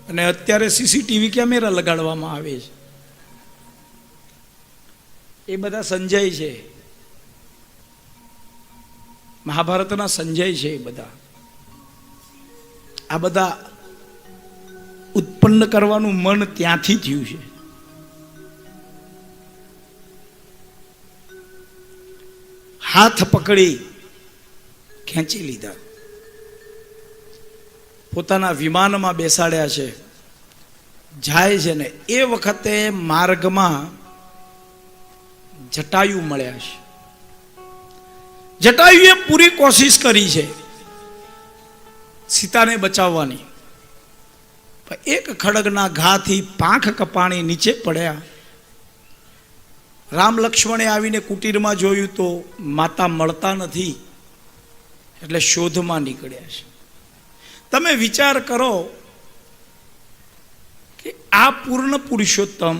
અને અત્યારે CCTV camera લગાડવામાં આવે છે. એ બધા સંજય છે, મહાભારતના સંજય છે. એ બધા આ બધા ઉત્પન્ન કરવાનું મન ત્યાંથી થયું છે. હાથ પકડી ખેંચી લીધા, પોતાના વિમાનમાં બેસાડ્યા છે, જાય છે. ને એ વખતે માર્ગમાં જટાયુ મળ્યા છે. જટાયુએ પૂરી કોશિશ કરી છે સીતાને બચાવવાની, પણ એક ખડગના ઘાથી પાંખ કપાણી નીચે પડ્યા. રામ લક્ષ્મણે આવીને કુટીરમાં જોયું તો માતા મળતા નથી, એટલે શોધમાં નીકળ્યા છે. તમે વિચાર કરો કે આ પૂર્ણ પુરુષોત્તમ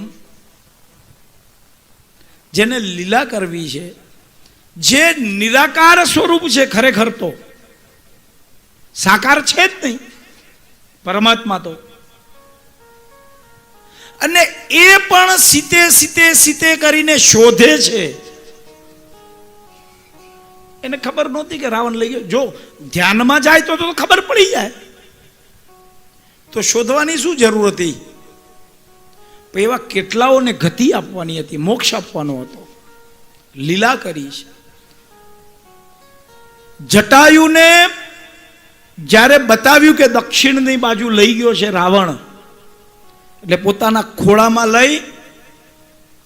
જેને લીલા કરવી છે, જે નિરાકાર સ્વરૂપ છે, ખરેખર તો સાકાર છે જ નહીં પરમાત્મા તો, અને એ પણ સીતે સીતે સીતે કરીને શોધે છે. એને ખબર નહોતી કે રાવણ લઈ ગયો. જો ધ્યાનમાં જાય તો ખબર પડી જાય, તો શોધવાની શું જરૂર હતી? એવા કેટલાઓને ગતિ આપવાની હતી, મોક્ષ આપવાનો હતો. લીલા કરી છે. જટાયુને જ્યારે બતાવ્યું કે દક્ષિણની બાજુ લઈ ગયો છે રાવણ, એટલે પોતાના ખોળામાં લઈ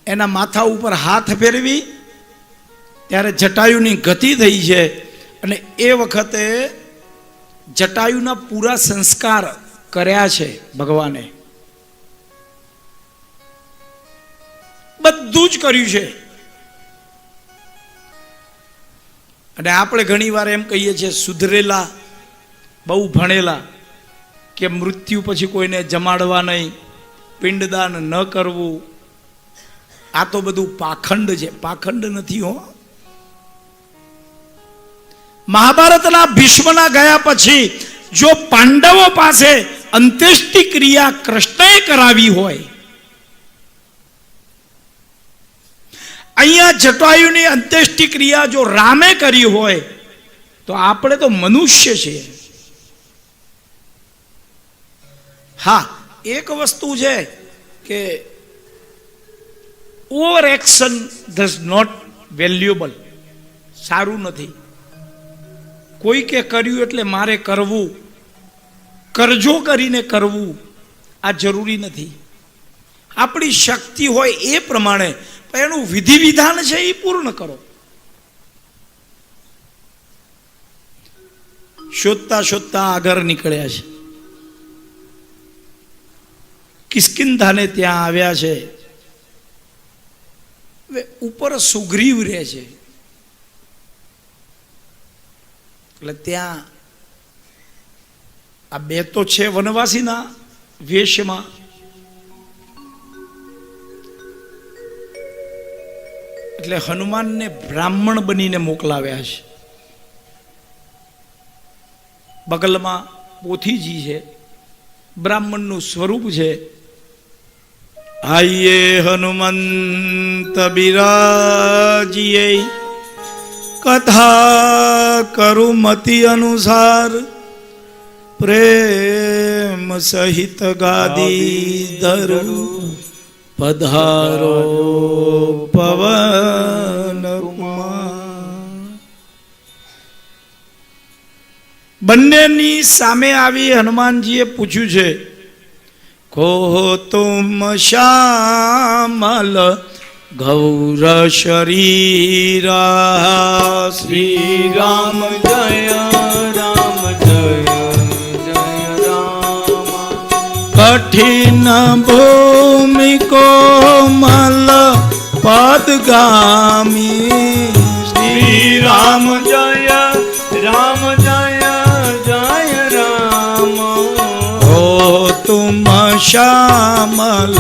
એના માથા ઉપર હાથ ફેરવી, ત્યારે જટાયુની ગતિ થઈ છે. અને એ વખતે જટાયુના પૂરા સંસ્કાર કર્યા છે ભગવાને, બધું જ કર્યું છે. અને આપણે ઘણી વાર એમ કહીએ છીએ સુધરેલા, બહુ ભણેલા, કે મૃત્યુ પછી કોઈને જમાડવા નહીં, પિંડદાન ન કરવું. આ તો બધું પાખંડ છે, પાખંડ નથી હો. મહાભારતના ભીષ્મના ગયા પછી જો પાંડવો પાસે અંત્યેષ્ટિ ક્રિયા કૃષ્ણએ કરાવી હોય, અહીંયા જટાયુની અંત્યેષ્ટિ ક્રિયા જો રામે કરી હોય, તો આપણે તો મનુષ્ય છીએ. હા, એક વસ્તુ છે કે ઓવર એક્શન ધઝ નોટ વેલ્યુએબલ, સારું નથી. કોઈ કે કર્યું એટલે મારે કરવું, કરજો કરીને કરવું, આ જરૂરી નથી. આપણી શક્તિ હોય એ પ્રમાણે એનું વિધિ વિધાન છે એ પૂર્ણ કરો. શોધતા શોધતા આગળ નીકળ્યા છે, કિષ્કિંધાને ત્યાં આવ્યા છે. ઉપર સુગ્રીવ રહે છે, એટલે ત્યાં આ બે તો છે વનવાસીના વેશમાં, એટલે હનુમાનને બ્રાહ્મણ બનીને મોકલાવ્યા છે. બગલમાં પોથીજી છે, બ્રાહ્મણનું સ્વરૂપ છે. આઈએ હનુમંત બિરાજીએ, કથા કરું મતિ અનુસાર, પ્રેમ સહિત ગાદી ધરું, પધારો પવન કુમાર. બંનેની સામે આવી હનુમાનજીએ પૂછ્યું છે, કહો તુમ શ્યામલ ગૌર શરીરા. શ્રી રામ જય રામ જય જય રામ. કઠિન ભૂમિ કોમલ પદગામી. શ્રી રામ જય રામ જય જય રામ. હો તુમ શ્યામલ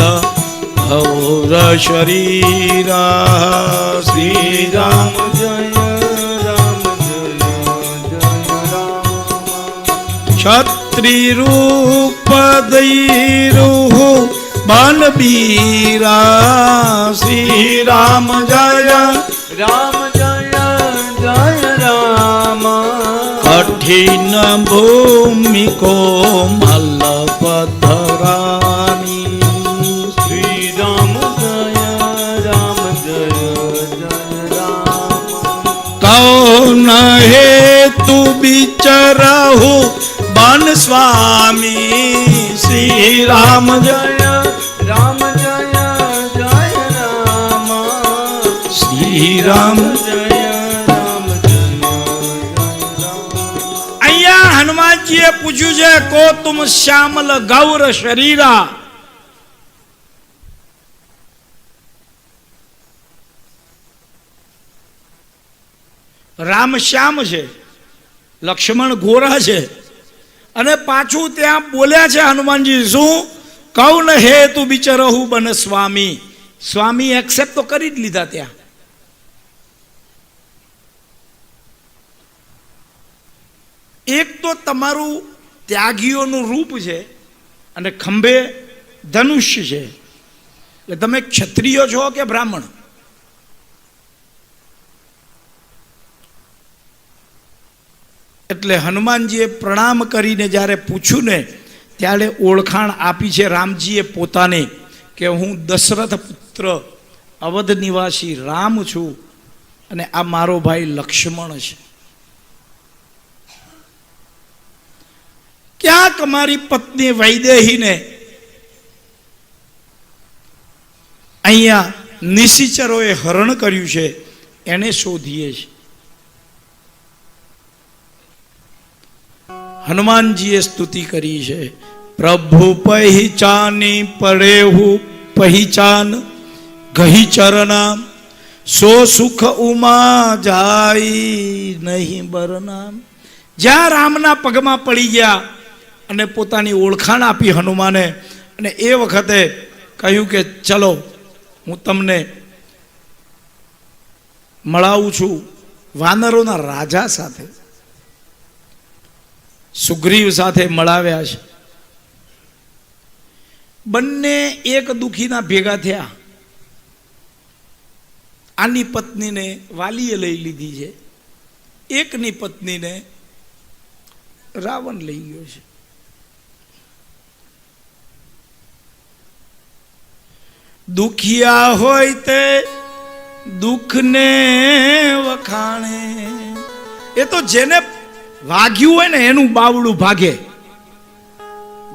ગૌર શરીરા. શ્રી રામ જય રામ જય જય રામ. છત્ર ત્રિરૂપ દૈરુહુ બનબીરા શ્રી રામ જય રામ જય જય રામ કઠિન ભૂમિ કોમલ પથરાની શ્રી રામ જય રામ કૌન હેતુ વિચરહુ બન સ્વામી શ્રી રામ જય રામ જય જય રામ શ્રી રામ જય રામ જય અહીંયા હનુમાનજીએ પૂછ્યું છે કો તુમ શ્યામલ ગૌર શરીરા રામ શ્યામ છે, લક્ષ્મણ ગોરા છે, અને પાછું ત્યાં બોલ્યા છે હનુમાનજી શું કૌન હે તું બિચરહુ બન સ્વામી. સ્વામી એક્સેપ્ટ તો કરી જ લીધા ત્યાં. એક તો તમારું ત્યાગીઓનું રૂપ છે અને ખંભે ધનુષ્ય છે, એટલે તમે ક્ષત્રિય છો કે બ્રાહ્મણ. એટલે હનુમાનજીએ પ્રણામ કરીને જ્યારે પૂછ્યું ને ત્યારે ઓળખાણ આપી છે રામજીએ પોતાને કે હું દશરથ પુત્ર અવધ નિવાસી રામ છું અને આ મારો ભાઈ લક્ષ્મણ છે. ક્યાંક મારી પત્ની વૈદેહીને અહીંયા નિશિચરોએ હરણ કર્યું છે, એને શોધીએ છીએ. હનુમાનજીએ સ્તુતિ કરી છે પ્રભુ પહેચાની પડેહુ પહેચાન ગહી ચરણા સો સુખ ઉમા જાય નહીં બરનામ. જ્યાં રામના પગમાં પડી ગયા અને પોતાની ઓળખાણ આપી હનુમાને, અને એ વખતે કહ્યું કે ચલો હું તમને મળાવું છું વાનરોના રાજા સાથે. સુગ્રીવ સાથે મળાવ્યા છે. બંને એક દુખીના ભેગા થયા. આની પત્નીને વાલીએ લઈ લીધી છે, એકની પત્નીને રાવણ લઈ ગયો છે. દુખિયા હોય તે દુઃખને વખાણે. એ તો જેને વાગ્યું હોય ને એનું બાવડું ભાગે,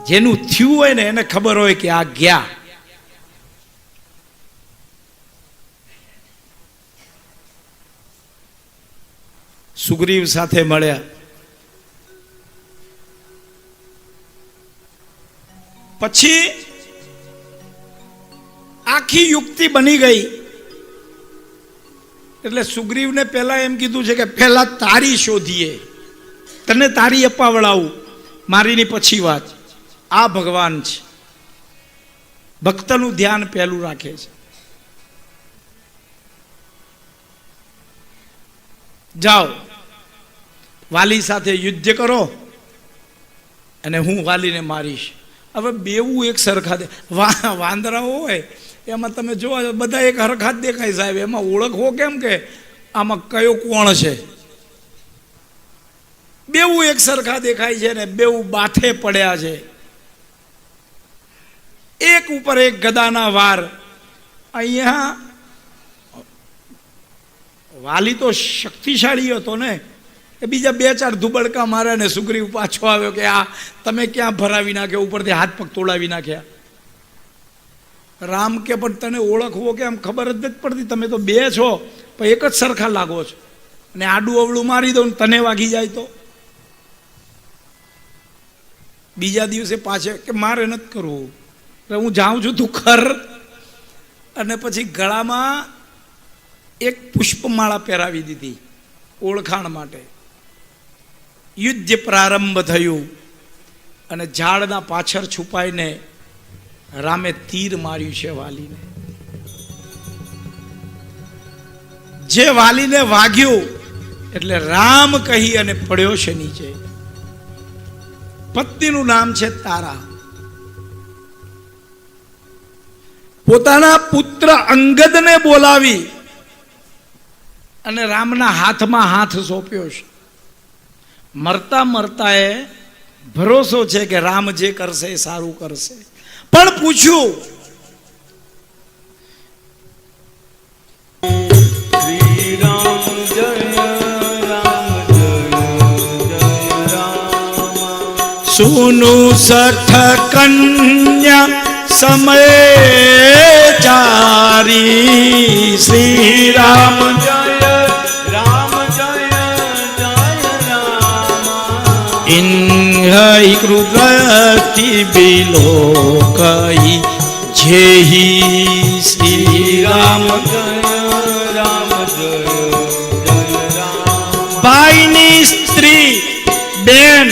જેનું થયું હોય ને એને ખબર હોય કે આ ગયા. સુગ્રીવ સાથે મળ્યા. પછી આખી યુક્તિ બની ગઈ. એટલે સુગ્રીવને પહેલા એમ કીધું છે કે પહેલા તારી શોધીએ, તને તારી અપાવડાવું, મારીની પછી વાત. આ ભગવાન છે, ભક્તનું ધ્યાન પહેલું રાખે છે. જાઓ વાલી સાથે યુદ્ધ કરો અને હું વાલીને મારીશ. હવે બેવું એક સરખા વાંદરાઓ હોય એમાં તમે જોવા બધા એક હરખા જ દેખાય સાહેબ, એમાં ઓળખવો કેમ કે આમાં કયો કોણ છે. બેવું એક સરખા દેખાય છે ને બેવું બાથે પડ્યા છે. એક ઉપર એક ગદાના વાર. અહીંયા વાલી તો શક્તિશાળી હતો ને, એ બીજા બે ચાર ધુબડકા મારે ને સુગ્રીવ પાછો આવ્યો કે આ તમે ક્યાં ભરાવી નાખ્યો, ઉપરથી હાથ પગ તોડાવી નાખ્યા. રામ કે પણ તને ઓળખવો કે આમ ખબર જ નથી પડતી, તમે તો બે છો પણ એક જ સરખા લાગો છો, અને આડું અવળું મારી દઉં તને વાગી જાય તો. બીજા દિવસે પાછે કે મારે નથી કરવું, હું જાઉં છું તું કર. અને પછી ગળામાં એક પુષ્પમાળા પહેરાવી દીધી ઓળખાણ માટે. યુદ્ધ પ્રારંભ થયું અને ઝાડના પાછળ છુપાઈને રામે તીર માર્યું છે વાલીને. જે વાલીને વાગ્યું એટલે રામ કહી અને પડ્યો છે નીચે. પત્નીનું નામ છે તારા. પોતાના પુત્ર અંગદને બોલાવી અને રામના હાથમાં હાથ સોંપ્યો છે. મરતા મરતા એ ભરોસો છે કે રામ જે કરશે એ સારું કરશે. પણ પૂછ્યું, શ્રી રામ જય રામ જય જય રામ. સુનુ સઠ કન્યા સમય ચારી શ્રી રામ જય રામ જય જય રામ. ઇન્હઈ કૃતિ બિલો કઈ જેહી શ્રી રામ. જય રામ જય જય રામ. ભાઈની સ્ત્રી, બેન,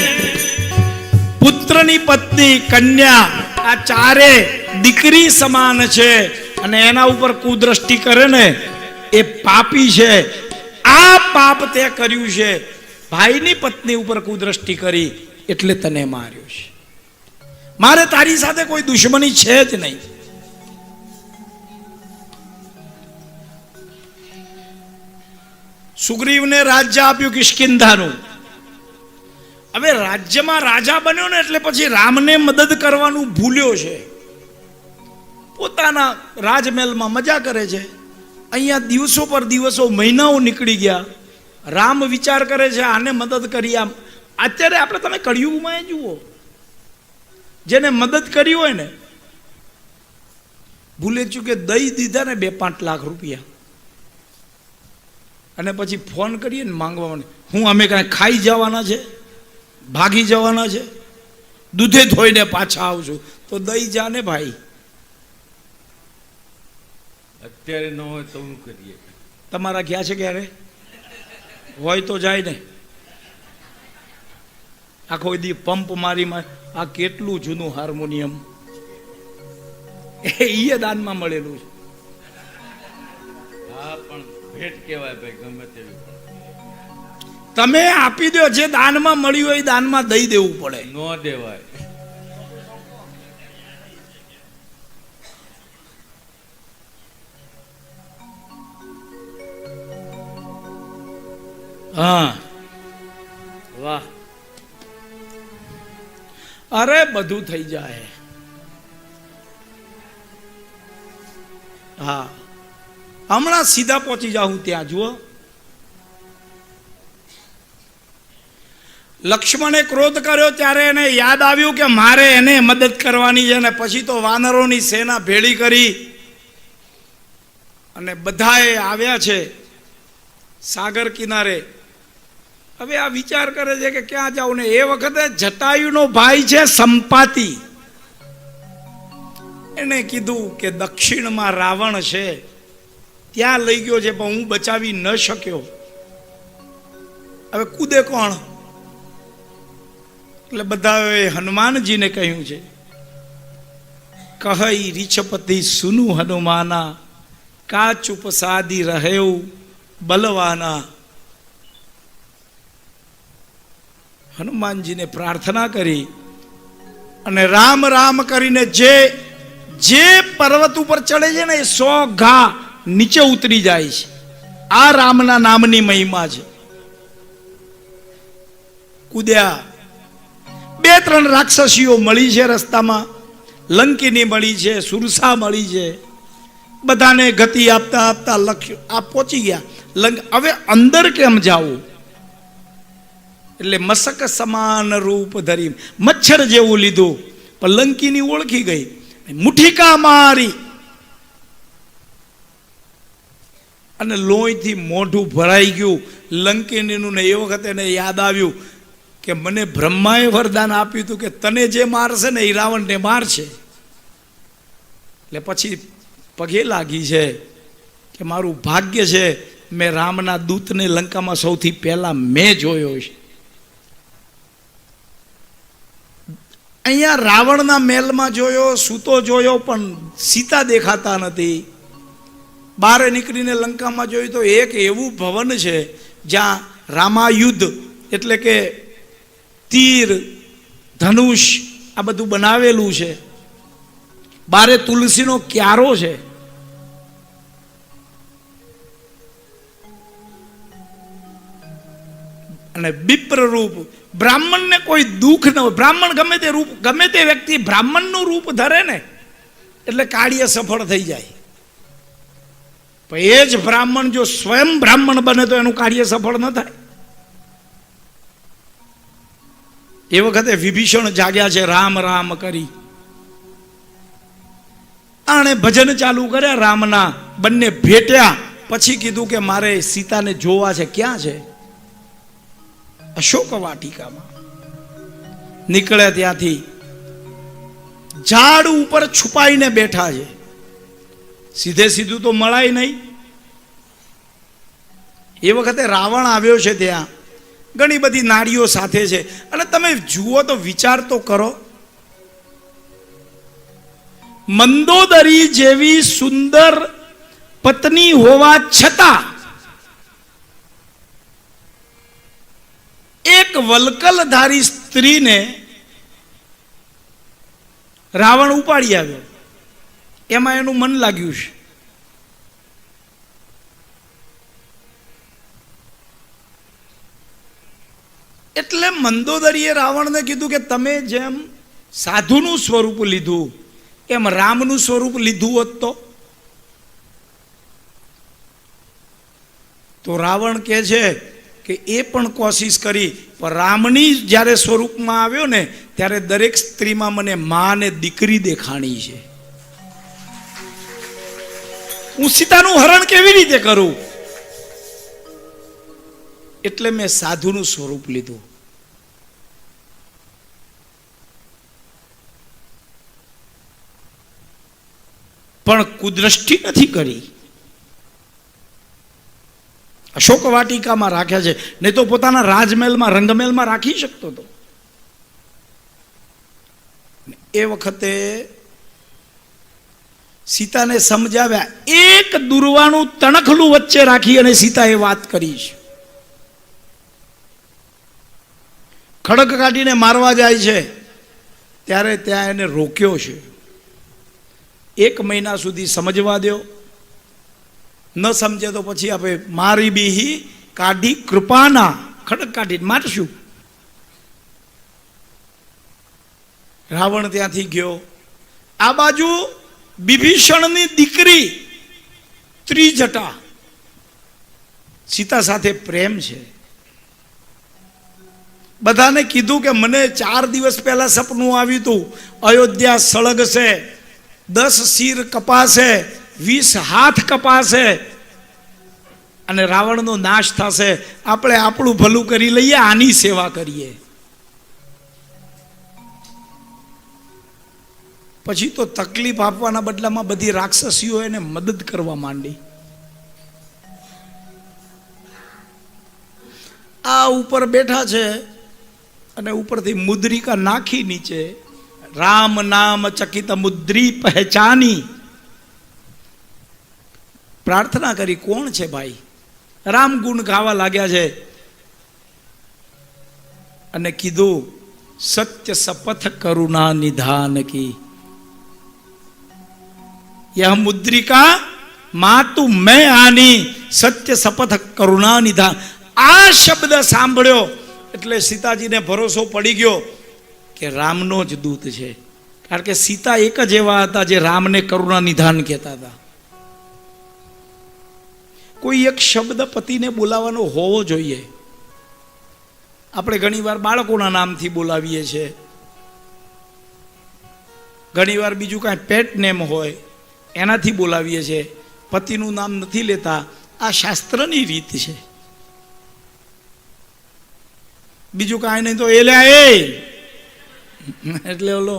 પુત્રની પત્ની, કન્યા, આ ચારે દીકરી સમાન છે અને એના ઉપર કુદ્રષ્ટિ કરે ને એ પાપી છે. આ પાપ તે કર્યું છે. ભાઈની પત્ની ઉપર કુદ્રષ્ટિ કરી એટલે તને માર્યો છે. મારે તારી સાથે કોઈ દુશ્મની છે જ નહીં. સુગ્રીવને રાજ્ય આપ્યું કિષ્કિંધાનું. હવે રાજ્યમાં રાજા બન્યો ને એટલે પછી રામને મદદ કરવાનું ભૂલ્યો છે. પોતાના રાજમહેલમાં મજા કરે છે. અહીંયા દિવસો પર દિવસો, મહિનાઓ નીકળી ગયા. રામ વિચાર કરે છે આને મદદ કરી. આમ અત્યારે આપણે તમે કળિયુગમાં જુઓ, જેને મદદ કરી હોય ને ભૂલે ચૂકે દઈ દીધા ને 2-5 લાખ રૂપિયા, અને પછી ફોન કરીએ ને માંગવા, હું અમે કાંઈ ખાઈ જવાના છે, ભાગી જવાના છે, દૂધે ધોઈને પાછા આવશું, તો દઈ જા ને ભાઈ. અત્યારે ન હોય તો શું કરીએ? તમારા ક્યાં છે? ક્યારે હોય તો જાય ને. આખો દી પંપ મારી. આ કેટલું જૂનું હાર્મોનિયમ, એ દાનમાં મળેલું છે. હા, પણ ભેટ કહેવાય ભાઈ, ગમે તેવી. તમે આપી દો, જે દાનમાં મળ્યું હોય એ દાનમાં દઈ દેવું પડે. ન દેવાય. હા, વાહ. અરે બધું થઈ જાય. હા, હમણાં સીધા પહોંચી જાઉં ત્યાં. જુઓ, લક્ષ્મણે ક્રોધ કર્યો ત્યારે એને યાદ આવ્યું કે મારે એને મદદ કરવાની છે, ને પછી તો વાનરોની સેના ભેળી કરી અને બધાએ આવ્યા છે સાગર કિનારે. હવે આ વિચાર કરે છે કે ક્યાં જાઉં, ને એ વખતે જટાયુનો ભાઈ છે સંપાતિ, એને કીધું કે દક્ષિણમાં રાવણ છે, ત્યાં લઈ ગયો છે, પણ હું બચાવી ન શક્યો. હવે કૂદે કોણ? એટલે બધાએ હનુમાનજીને કહ્યું છે, કહી રીછપતિ સુનુ હનુમાના, કા ચૂપ સાદી રહેવું બલવાના. હનુમાનજીને પ્રાર્થના કરી અને રામ રામ કરીને જે પર્વત ઉપર ચડે છે ને એ 100 ઘા નીચે ઉતરી જાય છે. આ રામના નામની મહિમા છે. કૂદ્યા. 2-3 રાક્ષસીઓ મળી છે રસ્તામાં. લંકિની મળી છે, સુરસા મળી છે. બધાને ગતિ આપતા આપતા લક્ષ્ય આ પહોંચી ગયા. હવે અંદર કેમ જાવું? એટલે મસક સમાન રૂપ ધરી મચ્છર જેવું લીધું, પણ લંકીની ઓળખી ગઈ. મુઠીકા મારી અને લોહીથી મોઢું ભરાઈ ગયું લંકિનીનું. ને એ વખતે એને યાદ આવ્યું કે મને બ્રહ્માએ વરદાન આપ્યું હતું કે તને જે મારશે ને એ રાવણને મારશે. એટલે પછી પગે લાગી છે કે મારું ભાગ્ય છે, મેં રામના દૂતને લંકામાં સૌથી પહેલા મેં જોયો છે. અહીંયા રાવણના મહેલમાં જોયો, સૂતો જોયો, પણ સીતા દેખાતા નથી. બહાર નીકળીને લંકામાં જોયું તો એક એવું ભવન છે જ્યાં રામાયુદ્ધ એટલે કે તીર, ધનુષ આ બધું બનાવેલું છે, બારે તુલસીનો ક્યારો છે. અને વિપ્ર રૂપ, બ્રાહ્મણને કોઈ દુઃખ ન હોય. બ્રાહ્મણ ગમે તે રૂપ, ગમે તે વ્યક્તિ બ્રાહ્મણનું રૂપ ધરે ને એટલે કાર્ય સફળ થઈ જાય. પણ એ જ બ્રાહ્મણ જો સ્વયં બ્રાહ્મણ બને તો એનું કાર્ય સફળ ન થાય. એ વખતે વિભીષણ જાગ્યા છે રામ રામ કરી. આણે ભજન ચાલુ કર્યા રામના, બંને ભેટ્યા. પછી કીધું કે મારે સીતાને જોવા છે. ક્યાં છે? અશોક વાટિકામાં. નીકળ્યા ત્યાંથી ઝાડ ઉપર છુપાઈને બેઠા છે. સીધે સીધું તો મળાય નહીં. એ વખતે રાવણ આવ્યો છે ત્યાં, ઘણી બધી નારીઓ સાથે છે. અને તમે જુઓ તો વિચાર તો કરો, મંદોદરી જેવી સુંદર પત્ની હોવા છતાં એક વલ્કલધારી સ્ત્રીને રાવણ ઉપાડી આવ્યો. એમાં એનું મન લાગ્યું છે. એટલે મંદોદરીએ રાવણને કીધું કે તમે જેમ સાધુનું સ્વરૂપ લીધું એમ રામનું સ્વરૂપ લીધું હોત તો રાવણ કહે છે કે એ પણ કોશિશ કરી, પણ રામની જ્યારે સ્વરૂપમાં આવ્યો ને ત્યારે દરેક સ્ત્રીમાં મને માં ને દીકરી દેખાણી છે. હું સીતાનું હરણ કેવી રીતે કરું? એટલે મેં સાધુનું સ્વરૂપ લીધું. પણ કુદ્રષ્ટિ નથી કરી. અશોક વાટિકામાં રાખ્યા છે, નહીં તો પોતાના રાજમહેલમાં રંગમહેલમાં રાખી શકતો હતો. એ વખતે સીતાને સમજાવ્યા. એક દુર્વાનું તણખલું વચ્ચે રાખી અને સીતાએ વાત કરી છે. ખડક કાઢીને મારવા જાય છે ત્યારે ત્યાં એને રોક્યો છે. 1 મહિના સુધી સમજવા દો, ન સમજે તો પછી આપણે મારી બીહી કાઢી કૃપાના, ખડક કાઢી મારશું. રાવણ ત્યાંથી ગયો. આ બાજુ વિભીષણની દીકરી ત્રિજટા સીતા સાથે પ્રેમ છે. બધાને કીધું કે મને 4 દિવસ પહેલા સપનું આવ્યું હતું, અયોધ્યા સળગશે, 10 શિર કપાશે, 20 હાથ કપાશે અને રાવણનો નાશ થશે. આપણે આપણું ભલું કરી લઈએ, આની સેવા કરીએ. પછી તો તકલીફ આપવાના બદલામાં બધી રાક્ષસીઓ એને મદદ કરવા માંડી. આ ઉપર બેઠા છે અને ઉપરથી મુદ્રિકા નાખી નીચે રામ નામ ચકિત મુદ્રી પહેચાની પ્રાર્થના કરી. કોણ છે ભાઈ? રામ ગુણ ગાવા લાગ્યા છે અને કીધું સત્ય શપથ કરુણા નિધાન કી यह मुद्रिका मातु मैं आनी सत्य शपथ करुणा निधान. આ શબ્દ સાંભળ્યો એટલે સીતાજીને ભરોસો પડી ગયો કે રામનો જ દૂત છે. કારણ કે સીતા એક જ એવા હતા જે રામને કરુણા નિધાન કહેતા હતા. કોઈ એક શબ્દ પતિને બોલાવવાનો હોવો જોઈએ. આપણે ઘણીવાર બાળકોના નામથી બોલાવીએ છીએ, ઘણીવાર બીજું કાંઈ પેટ નેમ હોય એનાથી બોલાવીએ છીએ, પતિનું નામ નથી લેતા. આ શાસ્ત્રની રીત છે. બીજું કાંઈ નહીં તો એ લે એ એટલે ઓલો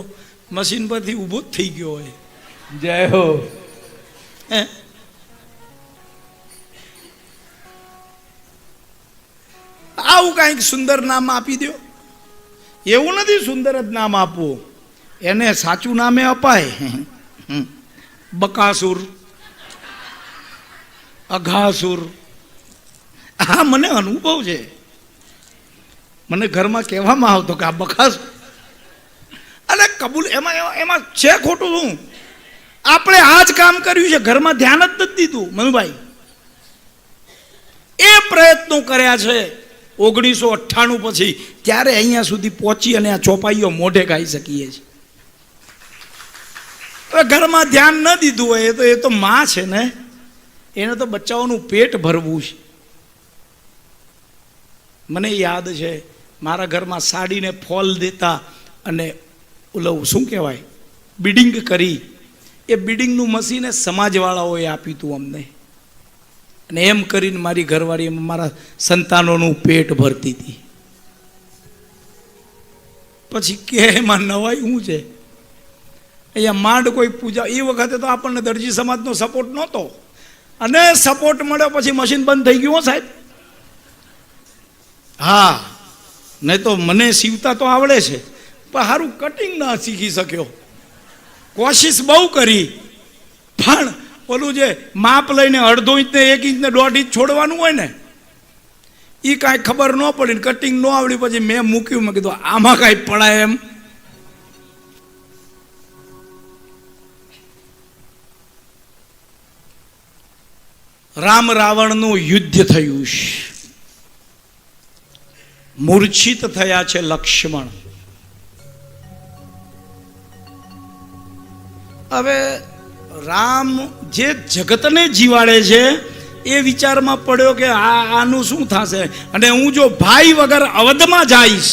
મશીન પરથી ઊભો જ થઈ ગયો હોય. જય હો. આવું કાંઈક સુંદર નામ આપી દો. એવું નથી સુંદર જ નામ આપવું, એને સાચું નામે અપાય. બકાસુર, અઘાસુર. હા, મને અનુભવ છે. મને ઘરમાં કહેવામાં આવતો કે આ બકાસુર. અરે કબૂલ એમાં એમાં છે ખોટું શું? આપણે આ જ કામ કર્યું છે, ઘરમાં ધ્યાન જ નથી દીધું. મનુભાઈ એ પ્રયત્નો કર્યા છે 1998 પછી, ત્યારે અહીંયા સુધી પહોંચી અને આ ચોપાઈઓ મોઢે ખાઈ શકીએ છીએ. હવે ઘરમાં ધ્યાન ન દીધું હોય એ તો માં છે ને, એને તો બચ્ચાઓનું પેટ ભરવું છે. મને યાદ છે મારા ઘરમાં સાડીને ફોલ દેતા અને ઓલું શું કહેવાય બિડિંગ કરી, એ બિડિંગનું મશીન સમાજવાળાઓએ આપ્યું હતું અમને, અને એમ કરીને મારી ઘરવાળી મારા સંતાનોનું પેટ ભરતી હતી. પછી કે એમાં નવાઈ શું છે? અહીંયા માંડ કોઈ પૂજા, એ વખતે તો આપણને દરજી સમાજનો સપોર્ટ નહોતો, અને સપોર્ટ મળ્યો પછી મશીન બંધ થઈ ગયું હો સાહેબ. હા, નહીં તો મને સીવતા તો આવડે છે, પણ સારું કટિંગ ના શીખી શક્યો. કોશિશ બહુ કરી, પણ ઓલું જે માપ લઈને 1/2 ઇંચ ને 1 ઇંચ ને 1.5 ઇંચ છોડવાનું હોય ને, એ કાંઈ ખબર ન પડી, કટિંગ ન આવડી. પછી મેં મૂક્યું, મેં કીધું આમાં કાંઈ પડાય એમ. રામ રાવણનું યુદ્ધ થયું છે, મૂર્છિત થયા છે લક્ષ્મણ. હવે રામ જે જગતને જીવાડે છે એ વિચારમાં પડ્યો કે આનું શું થશે, અને હું જો ભાઈ વગર અવધમાં જઈશ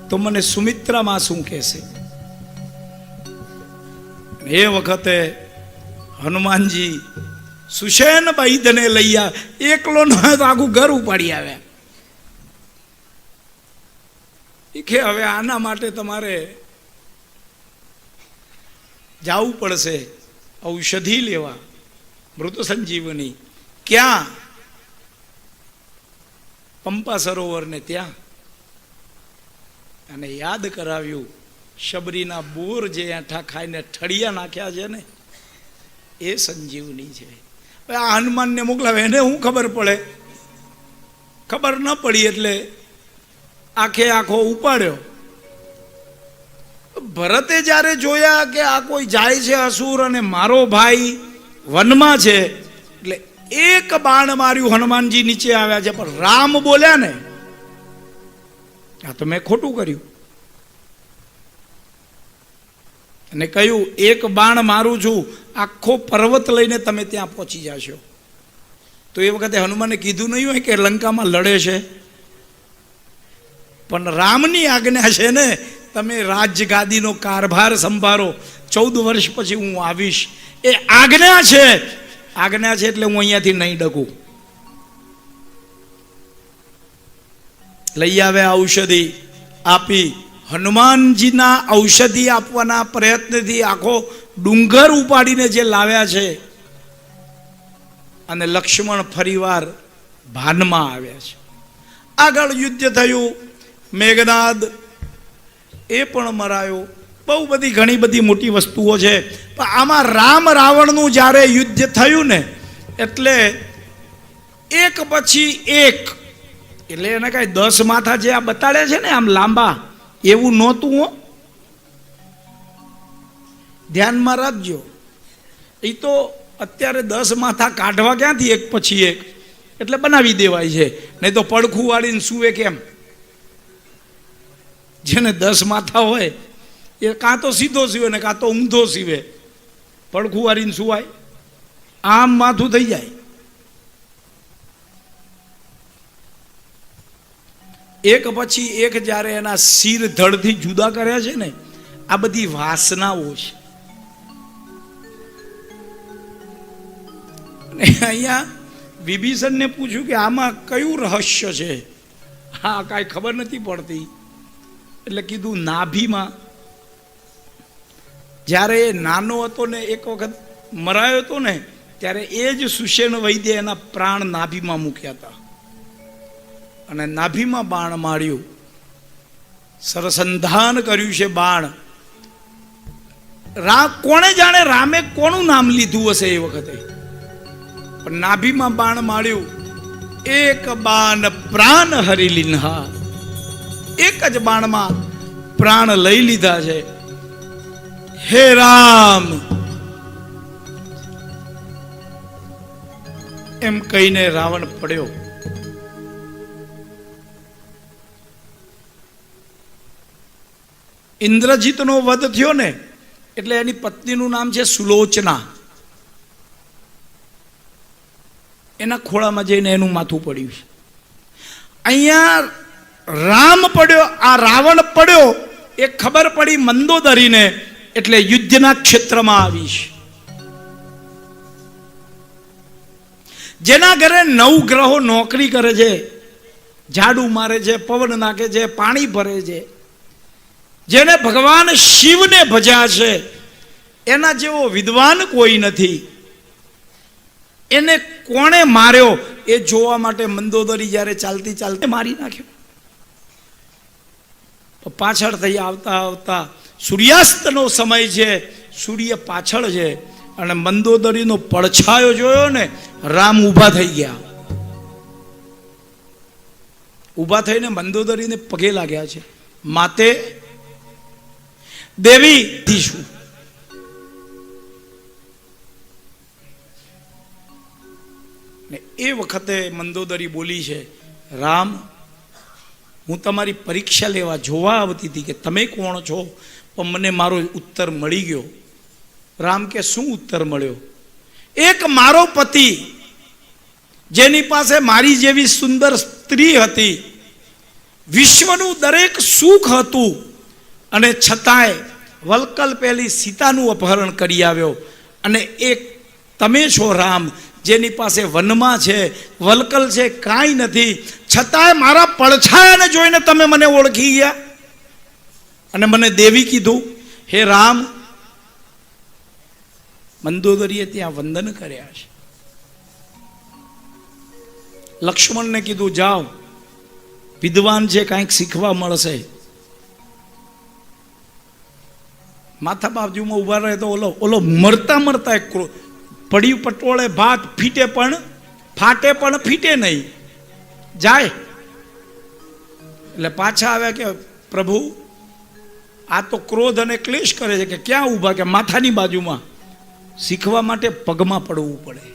તો મને સુમિત્રામાં શું કહેશે. એ વખતે હનુમાનજી સુષેન બૈદને લઈ આવ્યા, એકલો ન તો આખું ઘર ઉપાડી આવ્યા. કે હવે આના માટે તમારે જવું પડશે ઔષધિ લેવા, મૃત સંજીવની. ક્યાં? પંપા સરોવરને ત્યાં. અને યાદ કરાવ્યું શબરીના બોર જે આઠા ખાઈને ઠળિયા નાખ્યા છે ને, એ સંજીવની છે. આ હનુમાનને મોકલાવે, એને શું ખબર પડે? ખબર ન પડી એટલે આખે આખો ઉપાડ્યો. ભરતે જ્યારે જોયા કે આ કોઈ જાય છે અસુર અને મારો ભાઈ વનમાં છે, એટલે એક બાણ માર્યું, હનુમાનજી નીચે આવ્યા છે. પણ રામ બોલ્યા ને, આ તો મેં ખોટું કર્યું, અને કહ્યું એક બાણ મારું છું, આખો પર્વત લઈને તમે ત્યાં પહોંચી જશો. તો એ વખતે હનુમાને કીધું નહીં હોય કે લંકામાં લડે છે, પણ રામની આજ્ઞા છે ને, તમે રાજગાદીનો કારભાર સંભાળો, 14 વર્ષ પછી હું આવીશ. એ આજ્ઞા છે, આજ્ઞા છે એટલે હું અહીંયાથી નહીં ડગું. લઈ આવે ઔષધિ આપી. હનુમાનજીના ઔષધિ આપવાના પ્રયત્નથી આખો ડુંગર ઉપાડીને જે લાવ્યા છે, અને લક્ષ્મણ ફરીવાર ભાનમાં આવ્યા છે. આગળ યુદ્ધ થયું, મેઘનાદ એ પણ મરાયો. બહુ બધી ઘણી બધી મોટી વસ્તુઓ છે, પણ આમાં રામ રાવણનું જ્યારે યુદ્ધ થયું ને, એટલે એક પછી એક, એટલે એને કાંઈ 10 માથા જે આ બતાડે છે ને આમ લાંબા, એવું નહોતું હો, ધ્યાનમાં રાખજો. એ તો અત્યારે 10 માથા કાઢવા ક્યાંથી એક પછી એક, એટલે બનાવી દેવાય છે. નહીં તો પડખું વાળીને સૂવે કેમ? જેને 10 માથા હોય એ કાં તો સીધો સીવે ને કાં તો ઊંધો સીવે. પડખું વાળીને સુવાય, આમ માથું થઈ જાય. એક પછી એક જ્યારે એના શિર ધડથી જુદા કર્યા છે ને, આ બધી વાસનાઓ છે. અને અહીંયા વિભીષણને પૂછ્યું કે આમાં કયું રહસ્ય છે? હા, કાંઈ ખબર નથી પડતી. એટલે કીધું નાભીમાં, જ્યારે એ નાનો હતો ને એક વખત મરાયો હતો ને, ત્યારે એ જ સુષેણ વૈદ્ય એના પ્રાણ નાભીમાં મૂક્યા હતા, અને નાભીમાં બાણ માર્યું, સરસંધાન કર્યું છે બાણ. કોણે જાણે રામે કોનું નામ લીધું હશે એ વખતે, પણ નાભીમાં બાણ માર્યું. એક બાણ પ્રાણ હરી લીન્હા, એક જ બાણમાં પ્રાણ લઈ લીધા છે. હે રામ એમ કહીને રાવણ પડ્યો. ઇન્દ્રજીતનો વધ થયો ને એટલે એની પત્નીનું નામ છે સુલોચના. એના ખોળામાં જઈને એનું માથું પડ્યું છે. અહીંયા રામ પડ્યો, આ રાવણ પડ્યો એ ખબર પડી મંદોદરીને, એટલે યુદ્ધના ક્ષેત્રમાં આવીશ. જેના ઘરે 9 ગ્રહો નોકરી કરે છે, ઝાડુ મારે છે, પવન નાખે છે, પાણી ભરે છે, જેને ભગવાન શિવને ભજ્યા છે, એના જેવો વિદ્વાન કોઈ નથી. એને કોણે માર્યો એ જોવા માટે મંદોદરી જ્યારે ચાલતી ચાલતી મારી નાખ્યો. પાછળ થઈ આવતા આવતા સૂર્યાસ્તનો સમય છે, સૂર્ય પાછળ છે, અને મંદોદરીનો પડછાયો જોયો ને, રામ ઊભા થઈ ગયા. ઊભા થઈને મંદોદરીને પગે લાગ્યા છે. માતે દેવી શું? એ વખતે મંદોદરી બોલી છે, રામ હું તમારી પરીક્ષા લેવા જોવા આવતી હતી કે તમે કોણ છો, પણ મને મારો ઉત્તર મળી ગયો. રામ કે શું ઉત્તર મળ્યો? એક મારો પતિ જેની પાસે મારી જેવી સુંદર સ્ત્રી હતી, વિશ્વનું દરેક સુખ હતું, અને છતાંય વલ્કલ પેલી સીતાનું અપહરણ કરી આવ્યો. અને એક તમે છો રામ, જેની પાસે વનમાં છે, વલ્કલ છે, કાંઈ નથી, છતાંય મારા પડછાયાને જોઈને તમે મને ઓળખી ગયા અને મને દેવી કીધું. હે રામ, મંદોદરીએ ત્યાં વંદન કર્યા છે. લક્ષ્મણને કીધું જાઓ, વિદ્વાન છે, કાંઈક શીખવા મળશે. માથા બાજુમાં ઉભા રહે તો ઓલો મરતા મરતા એક પડ્યું પટોળે ભાત, ફીટે પણ ફાટે પણ ફીટે નહીં, જાય. એટલે પાછા આવ્યા કે પ્રભુ આ તો ક્રોધ અને ક્લેશ કરે છે. કે ક્યાં ઊભા? કે માથાની બાજુમાં. શીખવા માટે પગમાં પડવું પડે.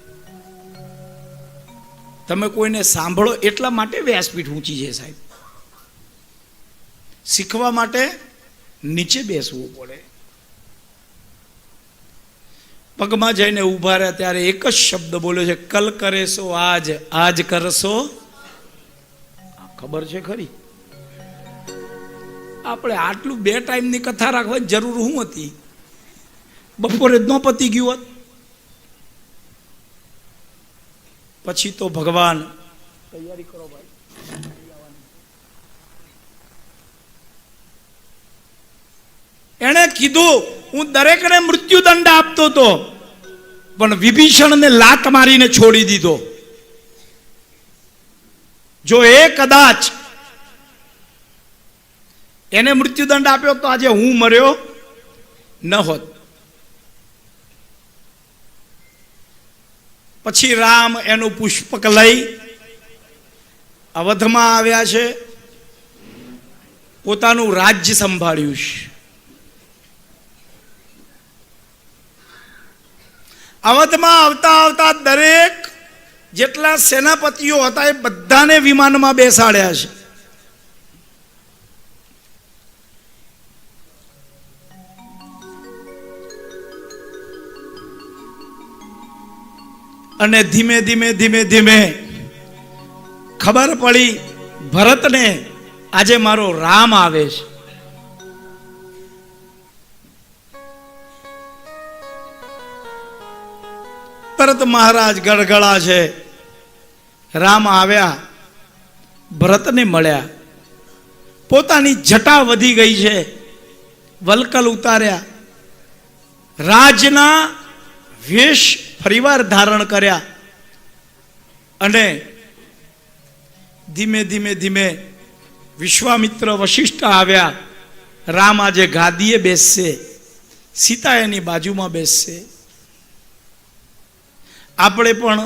તમે કોઈને સાંભળો એટલા માટે વ્યાસપીઠ ઊંચી છે સાહેબ. શીખવા માટે નીચે બેસવું પડે. પગમાં જઈને ઊભા રહ્યા ત્યારે એક જ શબ્દ બોલ્યો છે, કલ કરેશો આજ, આજ કરશો. ખબર છે ખરી? આપણે આટલું 2 ટાઈમની કથા રાખવાની જરૂર શું હતી? બપોરે જ ન પતી ગયું હોત. પછી તો ભગવાન તૈયારી કરો ભાઈ, એણે કીધું હું દરેકને મૃત્યુદંડ આપતો હતો, પણ વિભીષણને લાત મારીને છોડી દીધો. જો એ કદાચ એને મૃત્યુદંડ આપ્યો તો આજે હું મર્યો ન હોત. પછી રામ એનું પુષ્પક લઈ અવધમાં આવ્યા છે, પોતાનું રાજ્ય સંભાળ્યું છે. અવધમાં આવતા આવતા દરેક જેટલા સેનાપતિઓ હતા એ બધાને વિમાનમાં બેસાડ્યા છે. અને ધીમે ધીમે ધીમે ધીમે ખબર પડી ભરતને, આજે મારો રામ આવે છે. તરત મહારાજ ગળગળા છે. રામ આવ્યા, ભરતને મળ્યા. પોતાની જટા વધી ગઈ છે, વલ્કલ ઉતાર્યા, રાજના વેશ ફરીવાર ધારણ કર્યા, અને ધીમે ધીમે ધીમે વિશ્વામિત્ર વશિષ્ઠ આવ્યા. રામ આજે ગાદીએ બેસશે, સીતા એની બાજુમાં બેસશે. આપણે પણ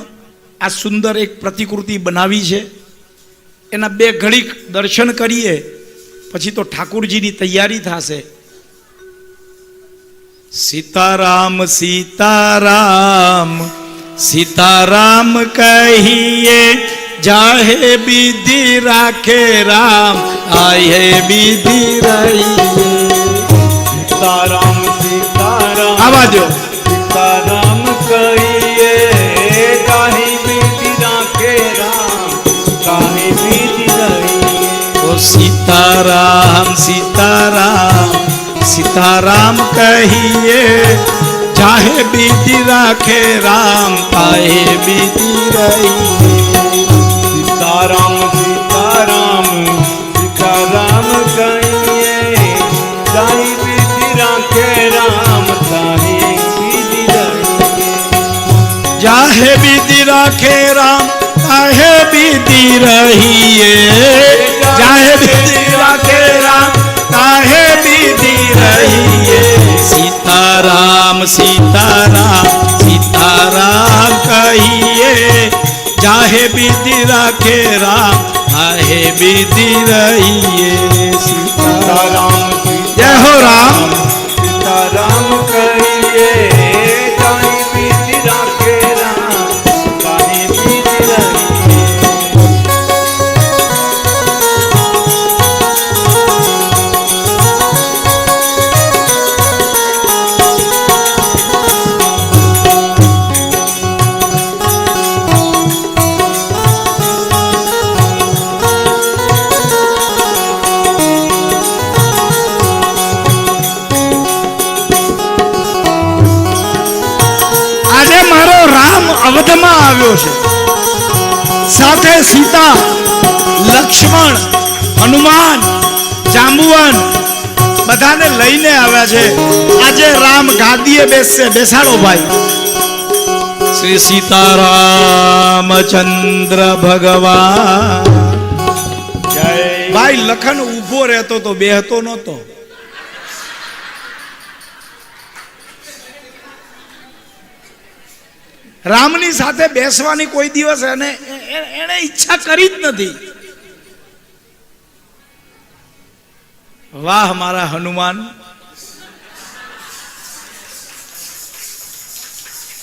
આ સુંદર એક પ્રતિકૃતિ બનાવી છે, એના 2 ઘડીક દર્શન કરીએ પછી તો ઠાकुरજીની તૈયારી થશે. સીતારામ સીતારામ સીતારામ કહીએ, જાહે બીધી રાખે રામ, આહે બીધી રહીએ. સીતારામ સીતારામ આવા દો. સીતારામ કહીએ, કાહી બીજી રાખે રામ, કાહી બીજી રહીએ. ઓ સીતારામ સીતારામ સીતારામ કહીએ, જાહે બીધી રાખે રામ, આહે બીધી રહીએ. સીતારામ સીતારામ સીતારામ કહીએ, કાહી બીજી રાખે રામ, કાહી બીજી રહીએ. જાહે બીધી રાખે રામ, આહે બીધી રહીએ. જાહે બીધી રાખે રામ, આહે બીધી રહીએ. સીતારામ સીતારામ સીતારામ કહીએ, જાહે બીધી રાખે રામ, આહે બીધી રહીએ. સીતારામ જય હો રામ. સીતારામ કહીએ, કાહી બીજી રાખે રામ, કાહી બીજી રહીએ. આજે મારો રામ અવધમાં આવ્યો છે, સાથે સીતા, લક્ષ્મણ, હનુમાન, જાંબુવન બધાને લઈને આવ્યા છે. આજે રામ ગાદીએ બેસશે. બેસાડો ભાઈ. શ્રી સીતારામચંદ્ર ભગવાન. જય ભાઈ લખન ઊભો રહેતો તો બેહતો નહોતો. રામની સાથે બેસવાની કોઈ દિવસ એને ઈચ્છા કરી જ નથી. વાહ મારા હનુમાન.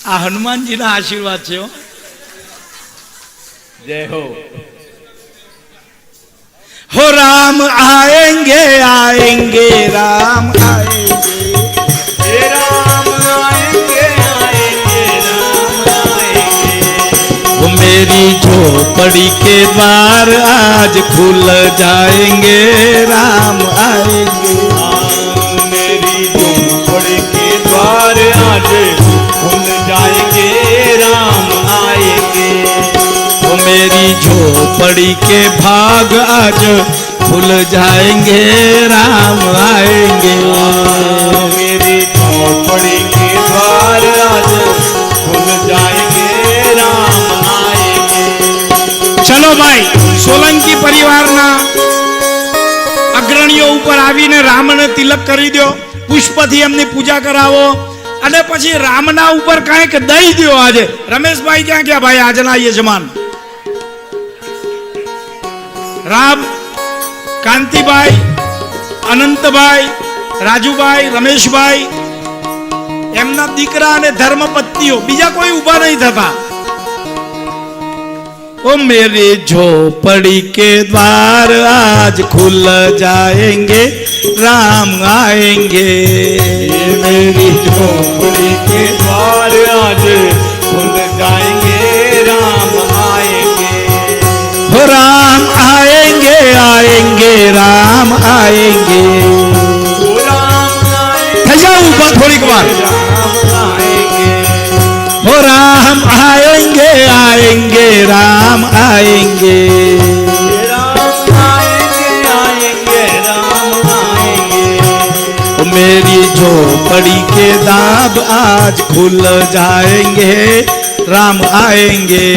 આ હનુમાનજીના આશીર્વાદ છે હો. જય હો. हो राम आएंगे आएंगे राम आएंगे. हे राम आएंगे आएंगे राम आएंगे. वो मेरी झोपड़ी के द्वार आज खुल जाएंगे राम आएंगे. मेरी झोपड़ी के द्वार आज खुल जाएंगे राम आएंगे. वो मेरी झोपड़ी के भाग आज खुल जाएंगे राम आएंगे. मेरी झोपड़ी के द्वार आज खुल जाएंगे राम आएंगे. चलो भाई सोलंकी परिवाરના અગ્રણીઓ ઉપર આવીને રામને તિલક કરી દો, પુષ્પથી એમની પૂજા કરાવો અને પછી રામના ઉપર કાંઈક દઈ દો. આજે રમેશભાઈ ક્યાં ગયા ભાઈ? આજના યજમાન રામ, કાંતિભાઈ, અનંતભાઈ, રાજુભાઈ, રમેશભાઈ, એમના દીકરા અને ધર્મપત્નીઓ, બીજા કોઈ ઊભા નહીં થતા. ओ मेरी झोपड़ी के द्वार आज खुल जाएंगे राम आएंगे. ये मेरी झोपड़ी के द्वार आज खुल जाएंगे राम आएंगे. हो राम आएंगे आएंगे राम आएंगे. ओ राम आएंगे થઈ જાઓ ઊભા થોડીક વાર. राम आएंगे. हो राम आएंगे आएंगे राम आएंगे. ये राम आएंगे आएंगे राम आएंगे. ओ मेरी झोपड़ी के दाब आज खुल जाएंगे राम आएंगे.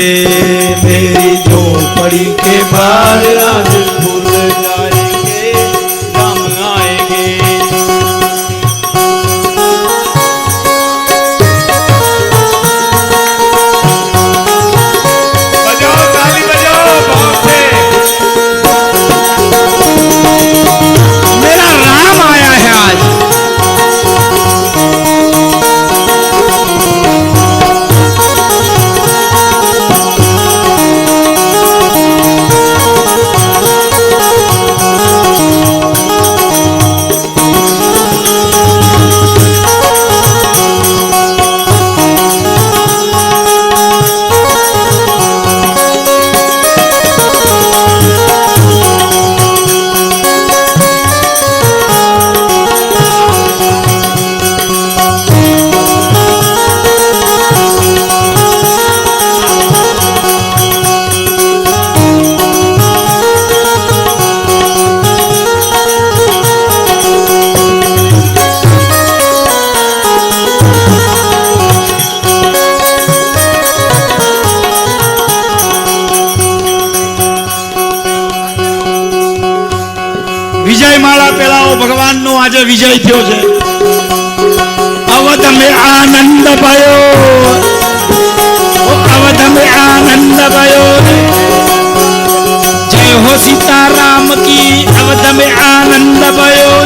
मेरी झोपड़ी के द्वार बाहर आज खुल जाएंगे राम आएंगे. बजाओ ताली बजाओ भाव से. આજે વિજય થયો છે. અવધ મેં આનંદ ભયો, અવધ મેં આનંદ ભયો. જય હો સીતારામ કી, અવધ મેં આનંદ ભયો.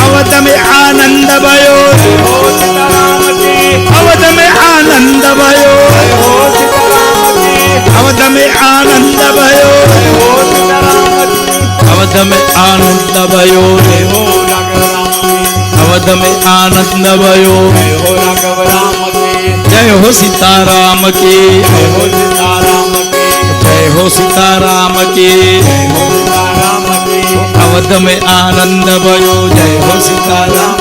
અવધ મેં આનંદ ભયો, અવધ મેં આનંદ ભયો, અવધ મેં આનંદ ભયો, અવધ મેં આનંદ ભયો, અવધ મેં આનંદ ભયો. જય હો સીતારામ કી, જય હો સીતારામ કી. અવધ મેં આનંદ ભયો, જય હો સીતારામ,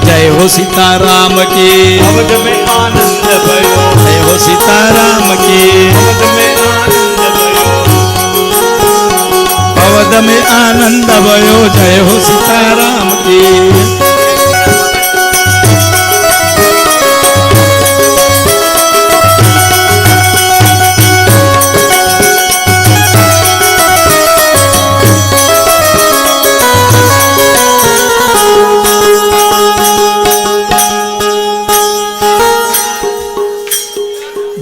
જય હો સીતારામ કી. અવધ મેં આનંદ ભયો, જય હો સીતારામ કી. અવધ મેં આનંદ ભયો, જય હો સીતારામ કી.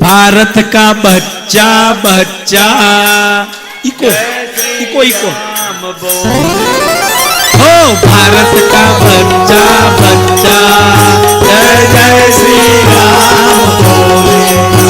भारत का बच्चा बच्चा इको इको इको हो, भारत का बच्चा बच्चा जय जय श्री राम बोलेगा.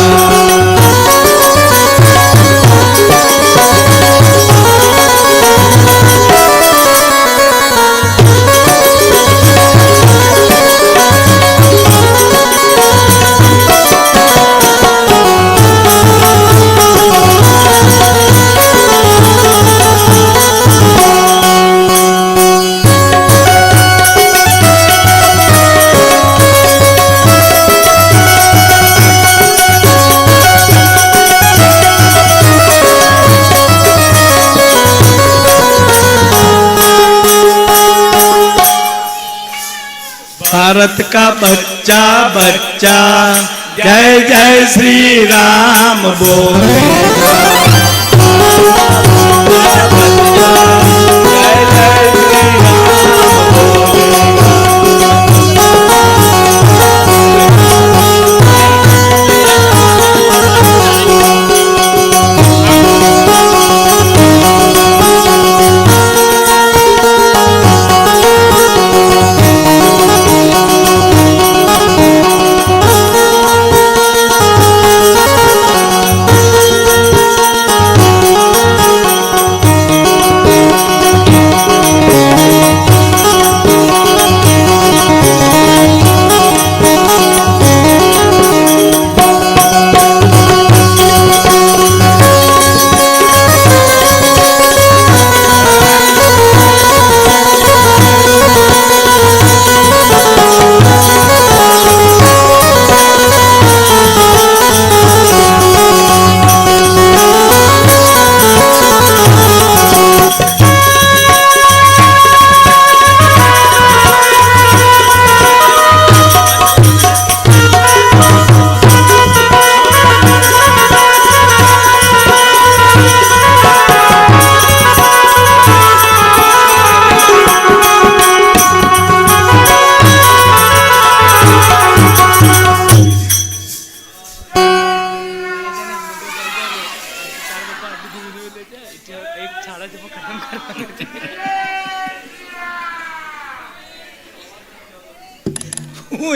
भारत का बच्चा बच्चा जय जय श्री राम बोलेगा.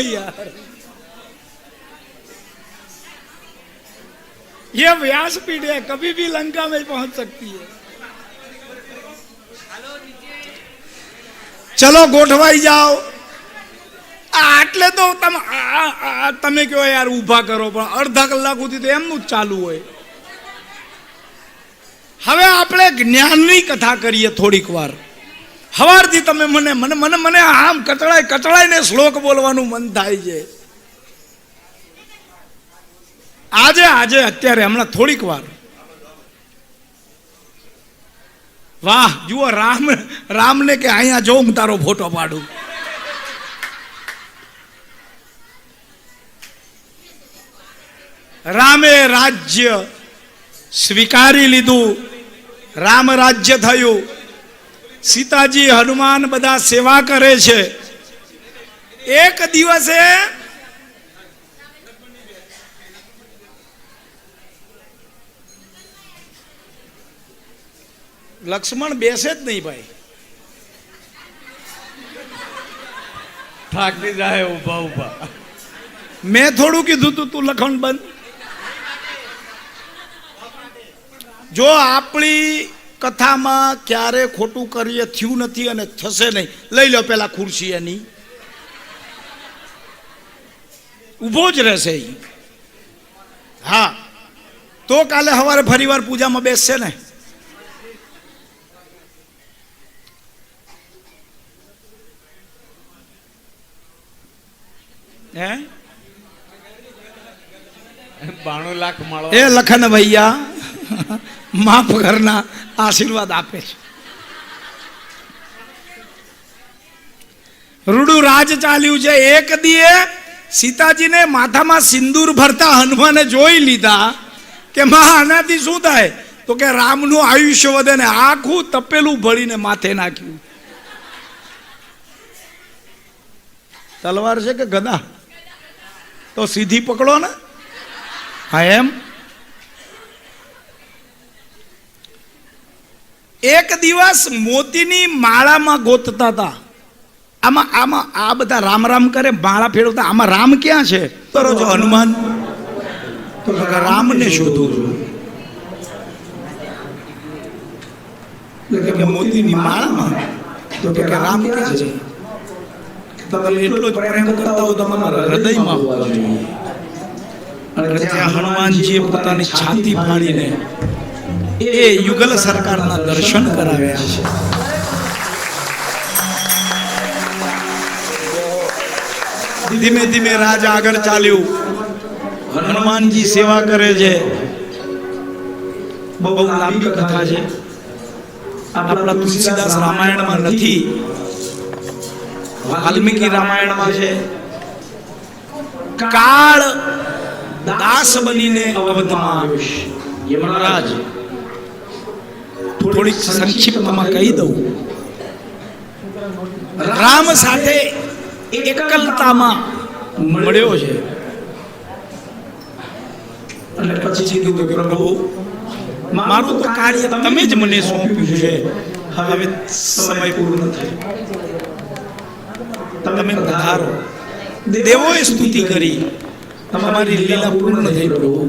यार ये व्यासपीठ है, कभी भी लंका में पहुंच सकती है. चलो गोठवाई जाओ. આટલે તો તમે કહો યાર ઊભા કરો, પણ અડધા કલાક સુધી તો એમનું જ ચાલુ હોય. હવે આપણે જ્ઞાનની કથા કરીએ થોડીક વાર. હવારથી તમે મને મને મને મને આમ કચડાઈને શ્લોક બોલવાનું મન થાય છે. આજે અત્યારે હમણાં થોડીક વાર. વાહ, જુઓ રામને કે અહીંયા જો હું તારો ફોટો પાડું. રામે રાજ્ય સ્વીકારી લીધું, રામ રાજ્ય થયું. સીતાજી હનુમાન બધા સેવા કરે છે. એક દિવસે લક્ષ્મણ બેસે જ નહીં ભાઈ, થાકી જાય ઉભા ઉભા. મેં થોડું કીધું તું લખણ બંધ. જો આપણી કથામાં ક્યારે ખોટું કરીએ થયું નથી અને થશે નહીં. લઈ લો પેલા ખુરશી એની, ઊભો જ રહેશે ઈ. હા, તો કાલે સવારે ફરીવાર પૂજામાં બેસશે ને. હે 92 લાખ મળો. એ લખન ભૈયા માફ કરના આશીર્વાદ આપે છે. રૂડું રાજ ચાલ્યું છે. એક દીએ સીતાજીને માથામાં સિંદૂર ભરતા હનુમાને જોઈ લીધા કે માં આનાથી શું થાય? તો કે રામનું આયુષ્ય વધે ને આખું તપેલું ભરીને માથે નાખ્યું. તલવાર છે કે ગદા? તો સીધી પકડો ને. હા એમ. એક દિવસ મોતીની માળામાં ગોતતા હતા. આમાં આમાં આ બધા રામ રામ કરે, માળા ફેરવતા. આમાં રામ ક્યાં છે? કરો છો હનુમાન? તો રામને શોધું છું. કે મોતીની માળામાં. તો કે રામ ક્યાં છે? તમે એટલો જ પ્રેમ કરતા હો તમારા હૃદયમાં હોવા જોઈએ. અને ત્યાં હનુમાનજીએ પોતાની છાતી ફાડીને એ યુગલ સરકારના દર્શન કરાવ્યા છે. ધીમે ધીમે રાજ આગળ ચાલ્યું. હનુમાનજી સેવા કરે છે. બહુ લાંબી કથા છે, આપણા તુલસીદાસ રામાયણમાં નથી, વાલ્મીકી રામાયણમાં છે. કાળ દાસ બનીને અવધમાં આવ્યો છે. યમરાજ થોડીક સંક્ષિપ્તમાં કહી દઉં. રામ સાથે એકલતામાં મળ્યો છે. અને પછી કીધું કે પ્રભુ મારું તો કાર્ય તમે જ મને સોંપ્યું છે, હવે સમય પૂર્ણ થયો, તમે પધારો. દેવોએ સ્તુતિ કરી, તમારી લીલા પૂર્ણ થઈ પ્રભુ.